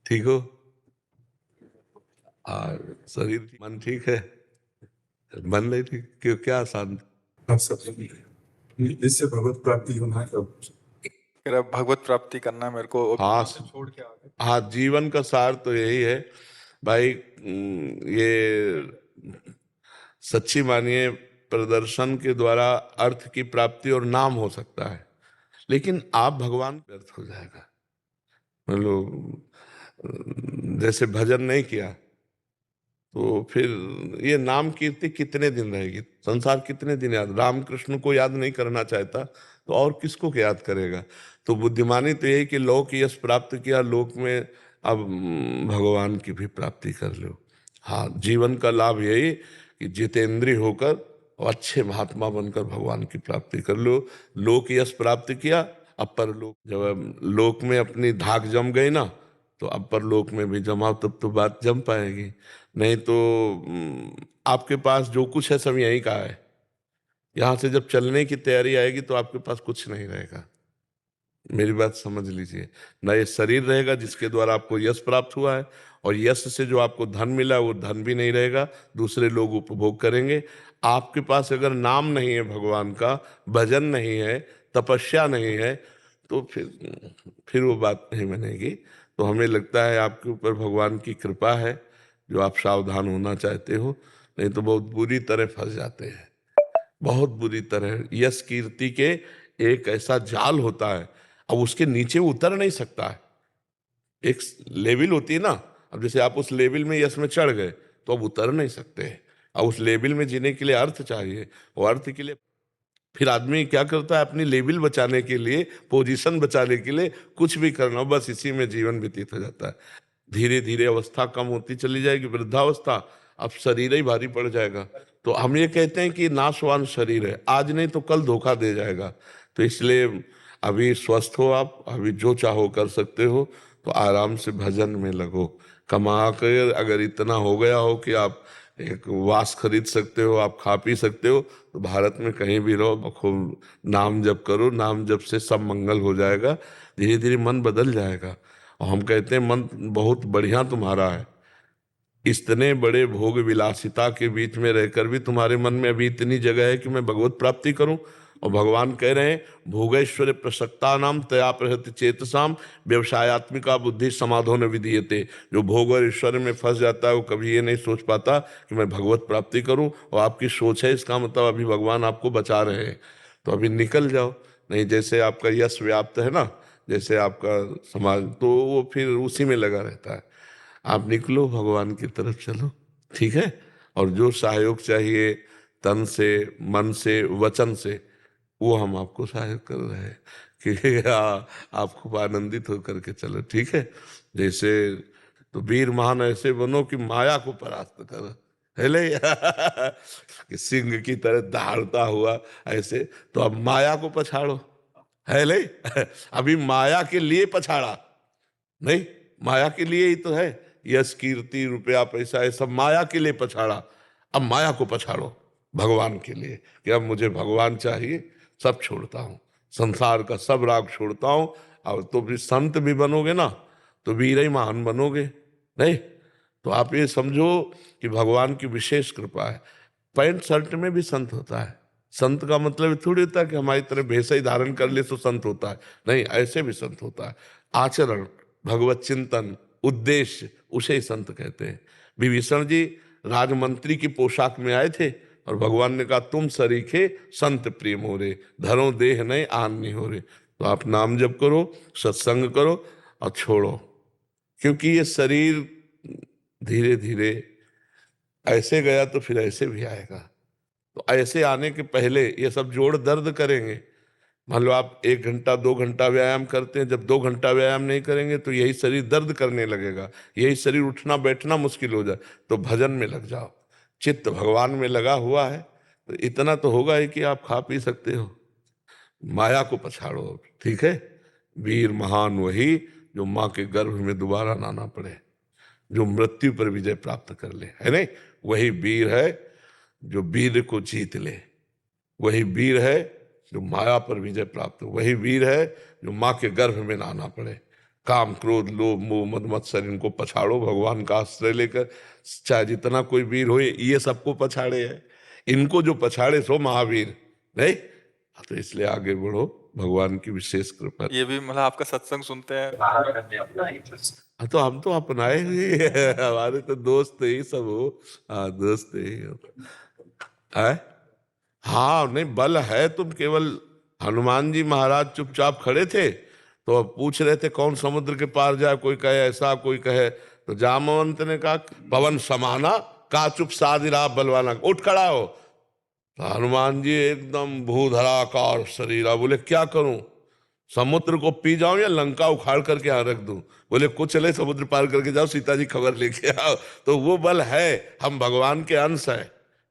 ठीक हो? और शरीर मन ठीक है? मन नहीं ठीक क्यों? क्या शांत? आप सब इससे भगवत प्राप्ति होना है तब भगवत प्राप्ति करना है मेरे को। हाँ छोड़ के आगे हाँ, जीवन का सार तो यही है भाई। ये सच्ची मानिए, प्रदर्शन के द्वारा अर्थ की प्राप्ति और नाम हो सकता है, लेकिन आप भगवान व्यर्थ हो जाएगा। मतलब जैसे भजन नहीं किया तो फिर ये नाम कीर्ति कितने दिन रहेगी? संसार कितने दिन याद? रामकृष्ण को याद नहीं करना चाहता तो और किसको याद करेगा? तो बुद्धिमानी तो यही कि लोक यश प्राप्त किया, लोक में अब भगवान की भी प्राप्ति कर लो। हाँ, जीवन का लाभ यही कि जितेंद्रिय होकर और अच्छे महात्मा बनकर भगवान की प्राप्ति कर लो। लोक यश प्राप्त किया, अब परलोक, जब लोक में अपनी धाक जम गई ना, तो अब परलोक में भी जमाओ, तब तो बात जम पाएगी। नहीं तो आपके पास जो कुछ है सब यहीं का है। यहां से जब चलने की तैयारी आएगी तो आपके पास कुछ नहीं रहेगा। मेरी बात समझ लीजिए। ना ये शरीर रहेगा जिसके द्वारा आपको यश प्राप्त हुआ है, और यश से जो आपको धन मिला वो धन भी नहीं रहेगा, दूसरे लोग उपभोग करेंगे। आपके पास अगर नाम नहीं है भगवान का, भजन नहीं है, तपस्या नहीं है, तो फिर वो बात नहीं बनेगी। तो हमें लगता है आपके ऊपर भगवान की कृपा है जो आप सावधान होना चाहते हो, नहीं तो बहुत बुरी तरह फंस जाते हैं। बहुत बुरी तरह। यश कीर्ति के एक ऐसा जाल होता है, अब उसके नीचे उतर नहीं सकता है। एक लेवल होती है ना, अब जैसे आप उस लेवल में यश में चढ़ गए तो अब उतर नहीं सकते हैं। अब उस लेवल में जीने के लिए अर्थ चाहिए, और अर्थ के लिए फिर आदमी क्या करता है? अपनी लेवल बचाने के लिए, पोजीशन बचाने के लिए कुछ भी करना, बस इसी में जीवन व्यतीत हो जाता है। धीरे धीरे अवस्था कम होती चली जाएगी, वृद्धावस्था, अब शरीर ही भारी पड़ जाएगा। तो हम ये कहते हैं कि नाशवान शरीर है, आज नहीं तो कल धोखा दे जाएगा। तो इसलिए अभी स्वस्थ हो आप, अभी जो चाहो कर सकते हो, तो आराम से भजन में लगो। कमा कर अगर इतना हो गया हो कि आप एक वास खरीद सकते हो, आप खा पी सकते हो, तो भारत में कहीं भी रहो, खूब नाम जप करो। नाम जप से सब मंगल हो जाएगा, धीरे धीरे मन बदल जाएगा। और हम कहते हैं मन बहुत बढ़िया तुम्हारा है, इतने बड़े भोग विलासिता के बीच में रहकर भी तुम्हारे मन में अभी इतनी जगह है कि मैं भगवत प्राप्ति करूं। और भगवान कह रहे हैं, भोगैश्वर्य प्रसक्ता नाम तया प्रहृत चेतसाम व्यवसायत्मिका बुद्धि समाधो न विधीयते। जो भोग और ईश्वर में फंस जाता है वो कभी ये नहीं सोच पाता कि मैं भगवत प्राप्ति करूं। और आपकी सोच है, इसका मतलब अभी भगवान आपको बचा रहे हैं, तो अभी निकल जाओ। नहीं, जैसे आपका यश व्याप्त है ना, जैसे आपका समाज, तो वो फिर उसी में लगा रहता है। आप निकलो, भगवान की तरफ चलो, ठीक है? और जो सहयोग चाहिए तन से, मन से, वचन से, वो हम आपको सहयोग कर रहे हैं कि आप खूब आनंदित होकर के चलो, ठीक है? जैसे तो वीर महान ऐसे बनो कि माया को परास्त करो, है ले कि सिंह की तरह दहाड़ता हुआ ऐसे। तो अब माया को पछाड़ो, है ले अभी माया के लिए पछाड़ा नहीं, माया के लिए ही तो है। यश कीर्ति रुपया पैसा ये सब माया के लिए पछाड़ा, अब माया को पछाड़ो भगवान के लिए कि अब मुझे भगवान चाहिए, सब छोड़ता हूँ, संसार का सब राग छोड़ता हूँ। अब तो भी संत भी बनोगे ना तो वीर ही महान बनोगे। नहीं तो आप ये समझो कि भगवान की विशेष कृपा है। पैंट शर्ट में भी संत होता है। संत का मतलब थोड़ी होता है कि हमारी तरह भेष ही धारण कर ले तो संत होता है, नहीं, ऐसे भी संत होता है। आचरण, भगवत चिंतन, उद्देश्य, उसे ही संत कहते हैं। विभीषण जी राजमंत्री की पोशाक में आए थे और भगवान ने कहा, तुम सरीखे संत प्रिय मोरे, धरो देह नहीं आन नहीं हो रे। तो आप नाम जप करो, सत्संग करो और छोड़ो, क्योंकि ये शरीर धीरे धीरे ऐसे गया तो फिर ऐसे भी आएगा। तो ऐसे आने के पहले ये सब जोड़ दर्द करेंगे। मान लो आप 1 घंटा 2 घंटा व्यायाम करते हैं, जब 2 घंटा व्यायाम नहीं करेंगे तो यही शरीर दर्द करने लगेगा, यही शरीर उठना बैठना मुश्किल हो जाए। तो भजन में लग जाओ, चित्त भगवान में लगा हुआ है, तो इतना तो होगा ही कि आप खा पी सकते हो। माया को पछाड़ो, ठीक है? वीर महान वही जो माँ के गर्भ में दोबारा नाना पड़े, जो मृत्यु पर विजय प्राप्त कर ले, है नहीं? वही वीर है जो वीर को जीत ले, वही वीर है जो माया पर विजय प्राप्त हो, वही वीर है जो माँ के गर्भ में ना आना पड़े। काम क्रोध लोभ मोह मद मत्सर इनको पछाड़ो, भगवान का आश्रय लेकर। चाहे जितना कोई वीर हो, ये सबको पछाड़े है, इनको जो पछाड़े सो महावीर नहीं। तो इसलिए आगे बढ़ो, भगवान की विशेष कृपा। ये भी मतलब आपका सत्संग सुनते हैं? हाँ, तो हम तो अपनाए हुए हैं, हमारे तो दोस्त ही सब हो। हाँ, दोस्त ही हो। है? हाँ, नहीं बल है। तुम केवल हनुमान जी महाराज चुपचाप खड़े थे, तो अब पूछ रहे थे कौन समुद्र के पार जाए, कोई कहे ऐसा कोई कहे, तो जामवंत ने कहा पवन समाना का चुप साधिरा बलवाना, उठ खड़ा हो। तो हनुमान जी एकदम भूधराकार शरीरा, बोले क्या करूं, समुद्र को पी जाऊं या लंका उखाड़ करके यहां रख दूं। बोले कुछ चले, समुद्र पार करके जाओ, सीता जी खबर लेके आओ। तो वो बल है, हम भगवान के अंश हैं,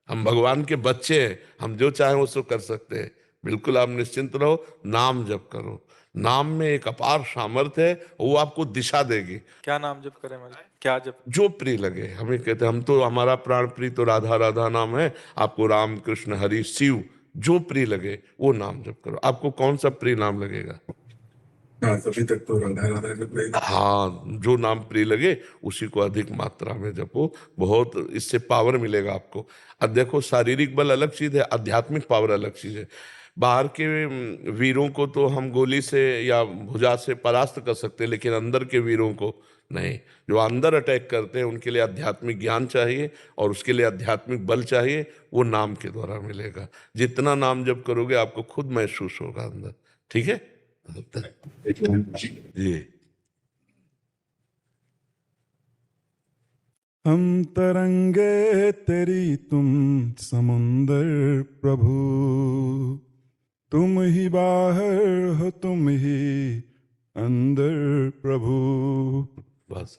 हम भगवान के बच्चे हैं, हम जो चाहें वो सब कर सकते हैं। बिल्कुल आप निश्चिंत रहो, नाम जप करो। नाम में एक अपार सामर्थ्य है, वो आपको दिशा देगी। क्या नाम जप करें मतलब, क्या जप? जो प्रिय लगे, हमें कहते हैं हम तो, हमारा प्राण प्रिय तो राधा राधा नाम है। आपको राम कृष्ण हरि शिव जो प्रिय लगे वो नाम जप करो। आपको कौन सा प्रिय नाम लगेगा? हाँ, अभी तक तो राधा राधा कर रहे हैं। हाँ, जो नाम प्रिय लगे उसी को अधिक मात्रा में जपो, बहुत इससे पावर मिलेगा आपको। अब देखो, शारीरिक बल अलग चीज है, आध्यात्मिक पावर अलग चीज है। बाहर के वीरों को तो हम गोली से या भुजा से परास्त कर सकते हैं, लेकिन अंदर के वीरों को नहीं। जो अंदर अटैक करते हैं उनके लिए आध्यात्मिक ज्ञान चाहिए, और उसके लिए आध्यात्मिक बल चाहिए, वो नाम के द्वारा मिलेगा। जितना नाम जप करोगे आपको खुद महसूस होगा अंदर। ठीक है जी। हम तरंगे तेरी तुम समुंदर प्रभु, तुम ही बाहर हो तुम ही अंदर प्रभु। बस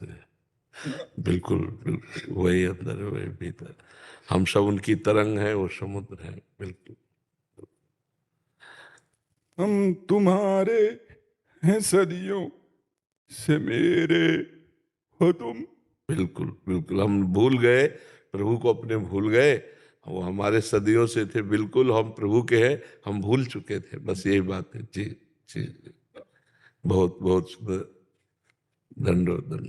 बिल्कुल बिल्कुल वही अंदर है, वही भीतर। हम सब उनकी तरंग है, वो समुद्र है। बिल्कुल हम तुम्हारे हैं सदियों से मेरे हो तुम। बिल्कुल बिल्कुल हम भूल गए, प्रभु को अपने भूल गए। वो हमारे सदियों से थे, बिल्कुल हम प्रभु के हैं, हम भूल चुके थे। बस यही बात है जी। जी, बहुत बहुत सुंदर। दंडो दंडो।